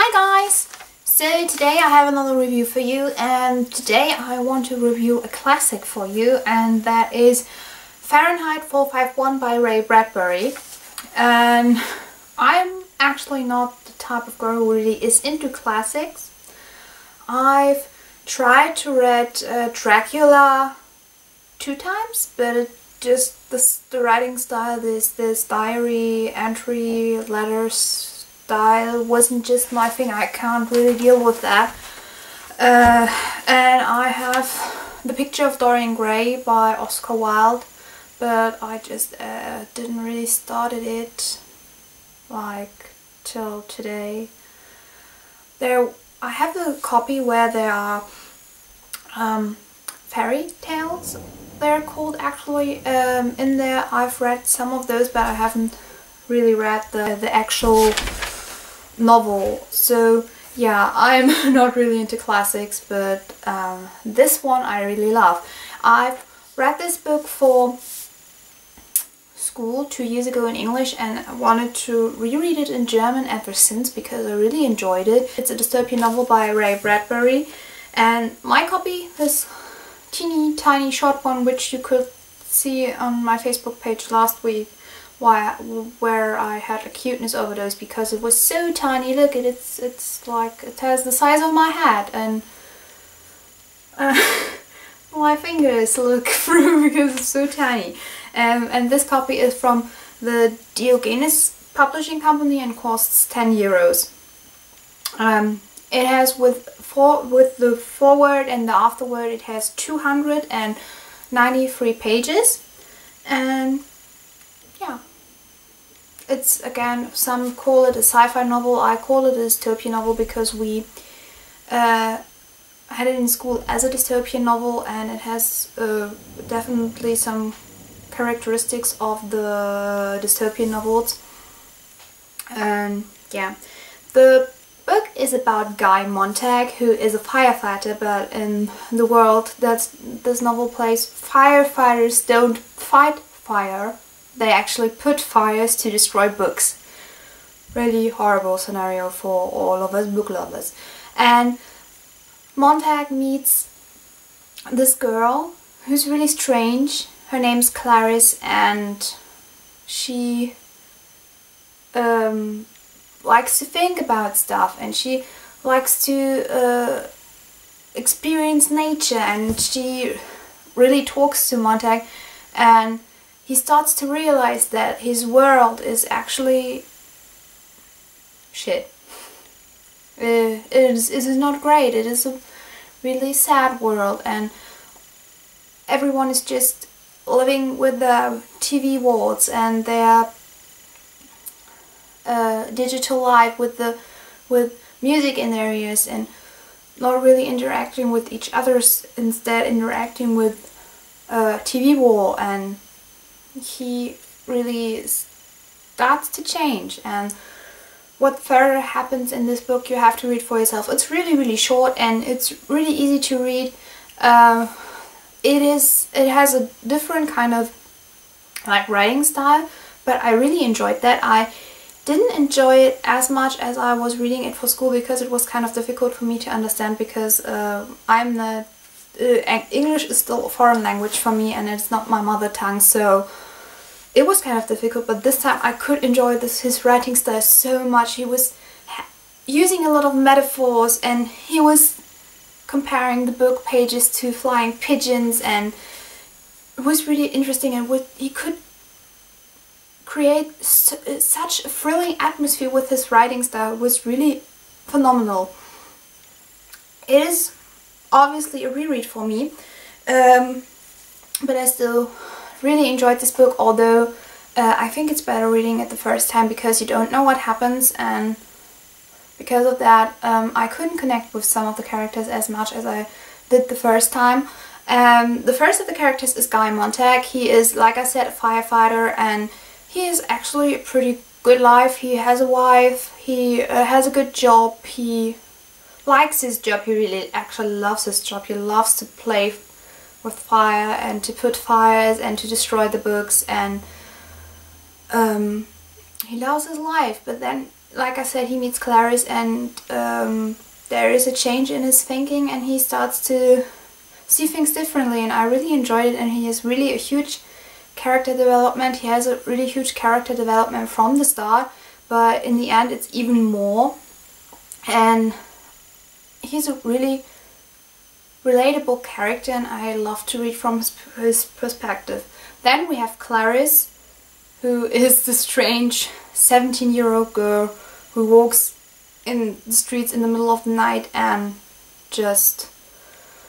Hi guys! So today I have another review for you, and today I want to review a classic for you, and that is Fahrenheit 451 by Ray Bradbury. And I'm actually not the type of girl who really is into classics. I've tried to read Dracula 2 times, but it just the writing style, this diary entry letters style wasn't just my thing. I can't really deal with that. And I have The Picture of Dorian Gray by Oscar Wilde, but I just didn't really started it like till today. I have the copy where there are fairy tales, they're called actually, in there. I've read some of those, but I haven't really read the actual novel. So yeah, I'm not really into classics, but this one I really love. I've read this book for school 2 years ago in English, and I wanted to reread it in German ever since because I really enjoyed it. It's a dystopian novel by Ray Bradbury, and my copy, this teeny tiny short one, which you could see on my Facebook page last week, where I had a cuteness overdose because it was so tiny. Look, it's like, it has the size of my head, and my fingers look through because it's so tiny. And this copy is from the Diogenes Publishing Company and costs €10. It has with the foreword and the afterword, it has 293 pages, and yeah, it's, again, some call it a sci-fi novel. I call it a dystopian novel because we had it in school as a dystopian novel, and it has definitely some characteristics of the dystopian novels. And yeah, the book is about Guy Montag, who is a firefighter, but in the world that this novel plays, firefighters don't fight fire, they actually put fires to destroy books. Really horrible scenario for all of us book lovers. And Montag meets this girl who's really strange. Her name's Clarice, and she likes to think about stuff, and she likes to experience nature, and she really talks to Montag, and he starts to realize that his world is actually shit. It is not great. It is a really sad world, and everyone is just living with their TV walls and their digital life with music in their ears, and not really interacting with each other, instead interacting with a TV wall. And he really starts to change, and what further happens in this book you have to read for yourself. It's really short, and it's really easy to read. It has a different kind of like writing style, but I really enjoyed that. I didn't enjoy it as much as I was reading it for school because it was kind of difficult for me to understand, because I'm not English is still a foreign language for me, and it's not my mother tongue, so it was kind of difficult. But this time I could enjoy his writing style so much. He was using a lot of metaphors, and he was comparing the book pages to flying pigeons, and it was really interesting. And he could create such a thrilling atmosphere with his writing style. It was really phenomenal. It is obviously a reread for me, but I still really enjoyed this book, although I think it's better reading it the first time because you don't know what happens, and because of that I couldn't connect with some of the characters as much as I did the first time. The first of the characters is Guy Montag. He is, like I said, a firefighter, and he is actually a pretty good life. He has a wife, he has a good job, he likes his job, he really actually loves his job. He loves to play with fire and to put fires and to destroy the books, and he loves his life. But then like I said, he meets Clarice, and there is a change in his thinking, and he starts to see things differently, and I really enjoyed it. And he has really a huge character development. He has a really huge character development from the start, but in the end it's even more, and he's a really relatable character, and I love to read from his perspective. Then we have Clarice, who is the strange 17-year-old girl who walks in the streets in the middle of the night and just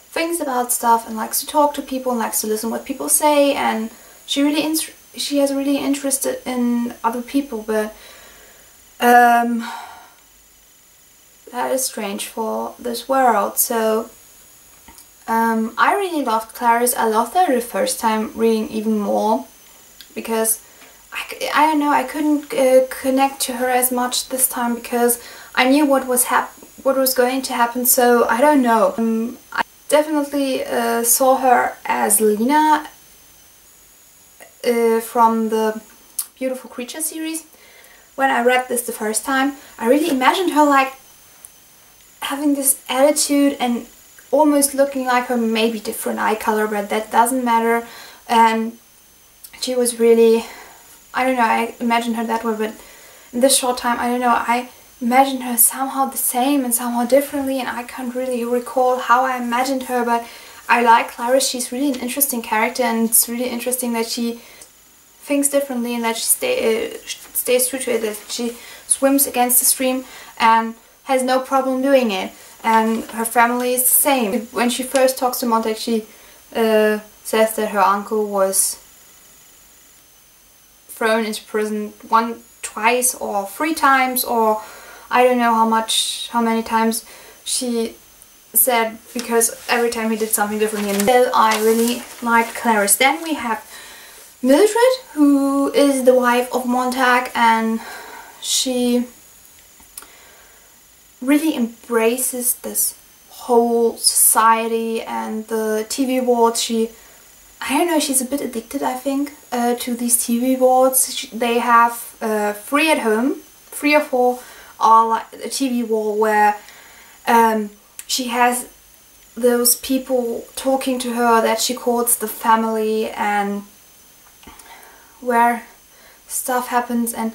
thinks about stuff and likes to talk to people and likes to listen what people say, and she has really interested in other people, but that is strange for this world. So I really loved Clarice. I loved her the first time reading even more, because I don't know, I couldn't connect to her as much this time because I knew what was going to happen. So I don't know. I definitely saw her as Lena from the Beautiful Creature series. When I read this the first time, I really imagined her like having this attitude and almost looking like her, maybe different eye color, but that doesn't matter. And she was really, I don't know, I imagined her that way, but in this short time, I don't know, I imagined her somehow the same and somehow differently, and I can't really recall how I imagined her, but I like Clarice. She's really an interesting character, and it's really interesting that she thinks differently and that she stays true to it, that she swims against the stream and has no problem doing it. And her family is the same. When she first talks to Montag, she says that her uncle was thrown into prison twice or 3 times, or I don't know how many times she said, because every time he did something differently. And still, I really like Clarice. Then we have Mildred, who is the wife of Montag, and she really embraces this whole society and the TV awards. I don't know, she's a bit addicted, I think, to these TV awards. They have 3 at home, 3 or 4 are like a TV wall where she has those people talking to her that she calls the family, and where stuff happens and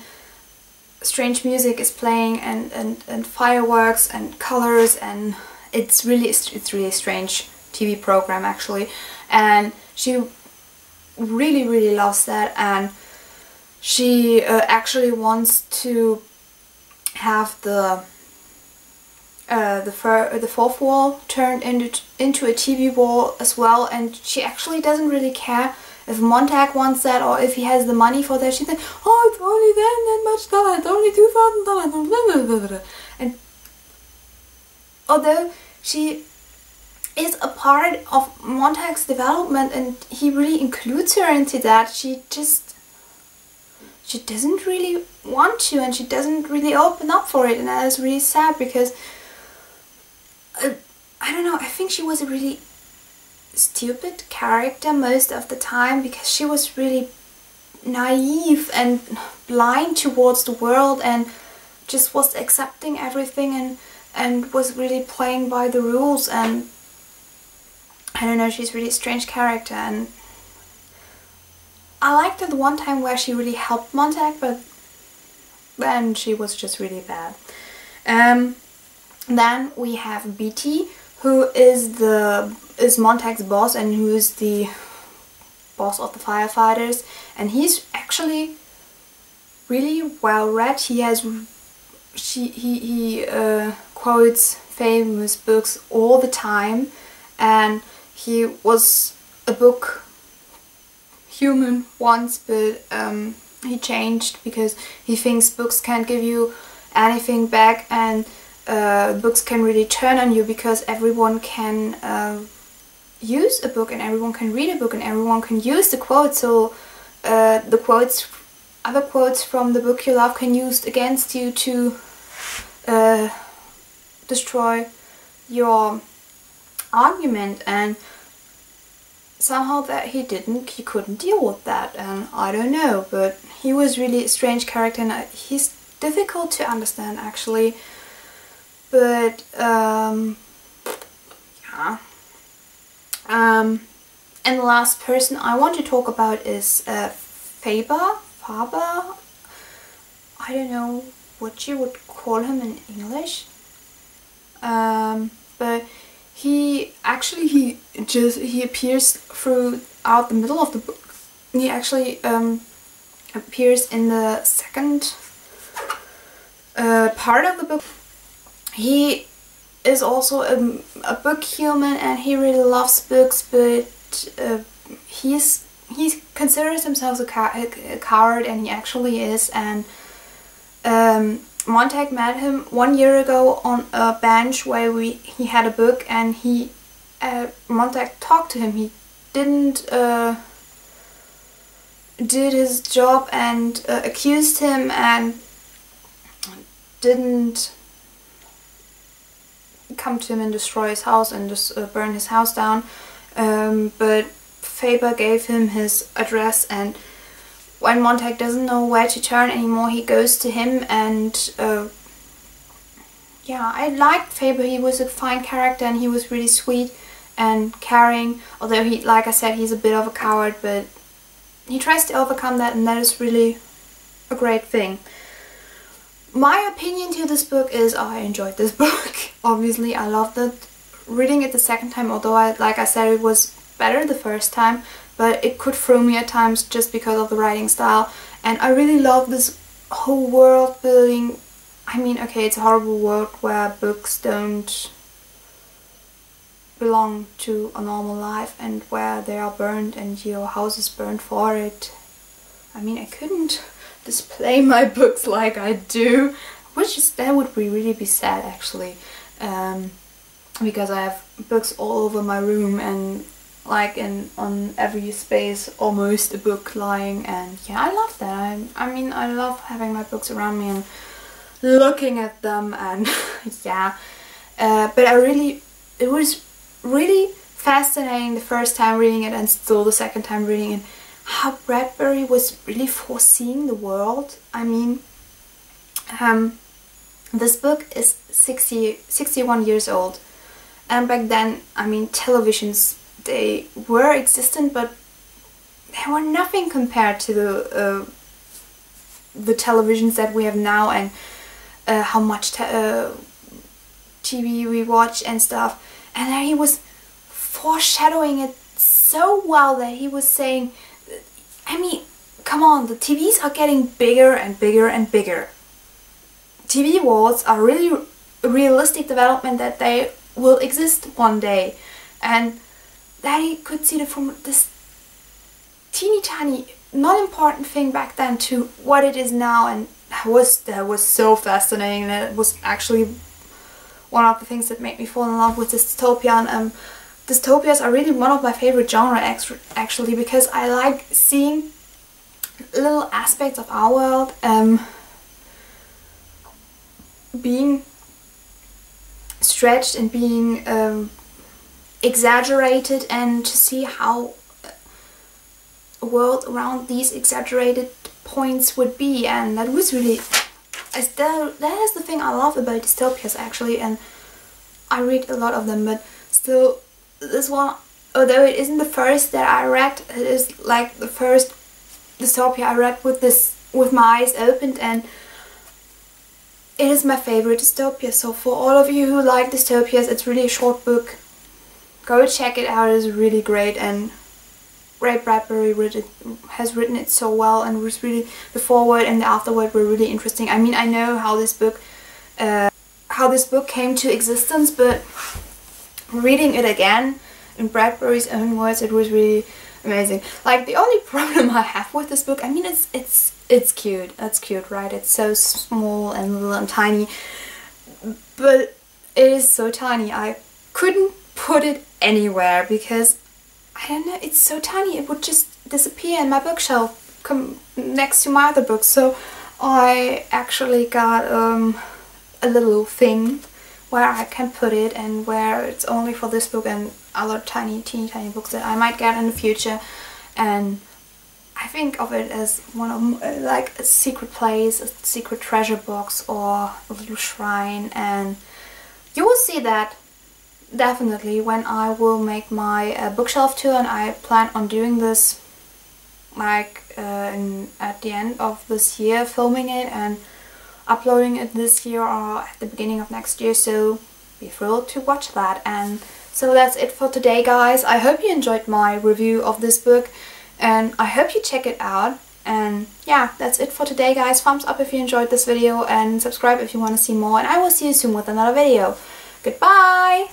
strange music is playing and fireworks and colors, and it's really a strange TV program actually, and she really loves that, and she actually wants to have the 4th wall turned into a TV wall as well, and she actually doesn't really care if Montag wants that or if he has the money for that. She thinks, oh, it's only that much dollar, it's only $2,000. And although she is a part of Montag's development and he really includes her into that, she doesn't really want to, and she doesn't really open up for it, and that is really sad, because I don't know, I think she was a really stupid character most of the time, because she was really naive and blind towards the world and just was accepting everything and was really playing by the rules, and I don't know, she's really a strange character. And I liked her the one time where she really helped Montag, but then she was just really bad. Then we have Beatty, who is Montag's boss and who is the boss of the firefighters, and he's actually really well read. He quotes famous books all the time, and he was a book human once, but he changed because he thinks books can't give you anything back, and books can really turn on you, because everyone can use a book and everyone can read a book and everyone can use the quotes. So other quotes from the book you love can use against you to destroy your argument, and somehow that he couldn't deal with that, and I don't know, but he was really a strange character, and he difficult to understand actually, but yeah. And the last person I want to talk about is Faber. I don't know what you would call him in English, but he appears throughout the middle of the book. He actually appears in the second part of the book. He is also a book human, and he really loves books, but he considers himself a coward, and he actually is. And Montag met him 1 year ago on a bench where he had a book, and Montag talked to him. He didn't did his job and accused him and didn't come to him and destroy his house and just burn his house down, but Faber gave him his address, and when Montag doesn't know where to turn anymore, he goes to him. And yeah, I liked Faber. He was a fine character, and he was really sweet and caring, although he, like I said, he's a bit of a coward, but he tries to overcome that, and that is really a great thing. My opinion to this book is I enjoyed this book. Obviously, I loved it. Reading it the second time, although like I said, it was better the first time, but it could throw me at times just because of the writing style. And I really love this whole world building. I mean, okay, it's a horrible world where books don't belong to a normal life, and where they are burned and your house is burned for it. I mean, I couldn't display my books like I do, that would really be sad actually, because I have books all over my room, and like on every space almost a book lying, and yeah, I love that. I mean, I love having my books around me and looking at them, and yeah, but it was really fascinating the first time reading it, and still the second time reading it, how Bradbury was really foreseeing the world. I mean, this book is 61 years old, and back then, I mean, televisions, they were existent, but they were nothing compared to the televisions that we have now, and how much TV we watch and stuff. And there he was foreshadowing it so well, that he was saying, I mean, come on, the TVs are getting bigger and bigger and bigger. TV walls are really a realistic development, that they will exist one day. And that he could see it from this teeny tiny, not important thing back then to what it is now. And that was so fascinating. That was actually one of the things that made me fall in love with dystopia. And dystopias are really one of my favorite genres actually, because I like seeing little aspects of our world being stretched and being exaggerated, and to see how a world around these exaggerated points would be. And that was really, that is the thing I love about dystopias actually, and I read a lot of them, but still this one, although it isn't the first that I read, it is like the first dystopia I read with my eyes opened, and it is my favorite dystopia. So for all of you who like dystopias, it's really a short book. Go check it out, it's really great, and Ray Bradbury has written it so well, and was really, the foreword and the afterword were really interesting. I mean, I know how this book came to existence, but reading it again in Bradbury's own words, it was really amazing. Like, the only problem I have with this book, I mean, it's cute. That's cute, right? It's so small and little and tiny, but it is so tiny. I couldn't put it anywhere because, I don't know, it's so tiny. It would just disappear in my bookshelf, come next to my other books. So I actually got a little thing where I can put it, and where it's only for this book and other teeny tiny books that I might get in the future. And I think of it as one of like a secret place, a secret treasure box, or a little shrine, and you will see that definitely when I will make my bookshelf tour, and I plan on doing this like at the end of this year, filming it and uploading it this year or at the beginning of next year, so be thrilled to watch that. And so that's it for today, guys. I hope you enjoyed my review of this book, and I hope you check it out. And yeah, that's it for today, guys. Thumbs up if you enjoyed this video, and subscribe if you want to see more, and I will see you soon with another video. Goodbye!